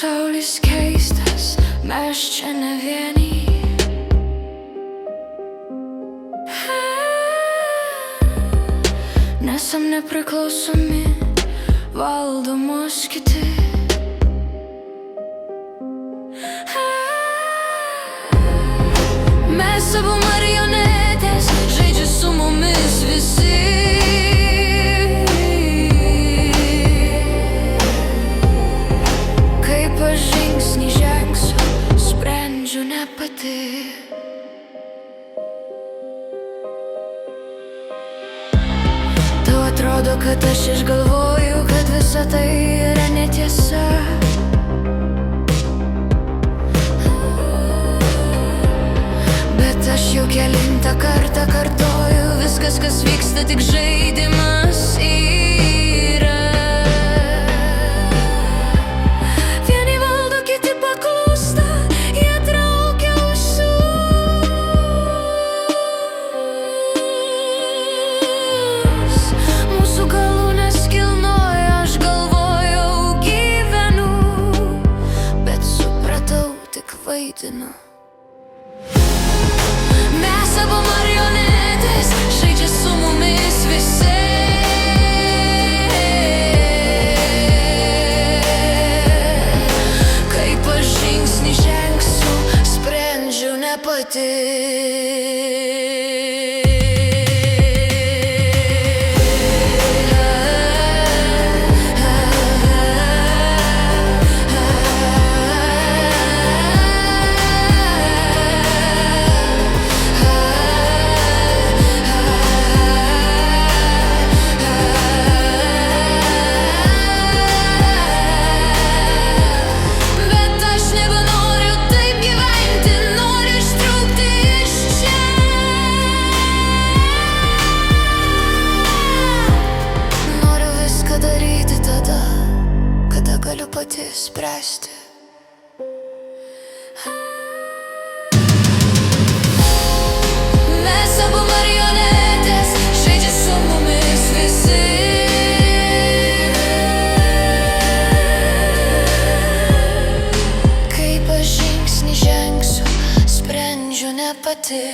pasaulis keistas, mes čia ne vieni. Nesam nepriklausomi, valdo mus kiti. Mes abu marionetės, žaidžia su mumis visi. Kaip aš žingsnį žengsiu, sprendžiu ne pati. Tau atrodo, kad aš išgalvoju, kad visa tai yra netiesa. Bet aš jau kelintą kartą kartoju, viskas, kas vyksta, tik žaidimas yra. Vieni valdo, kiti paklūsta, jie traukia ūsus. Mūsų galūnės kilnoja, aš galvojau gyvenu, bet supratau, tik vaidinu. Mes abu marionetės, žaidžia su mumis visi. Kaip aš žingsnį žengsiu, sprendžiu ne pati. Galiu pati spręsti. Mes abu marionetės, žaidžia su mumis visi. Kaip aš žingsnį žengsiu, sprendžiu ne pati.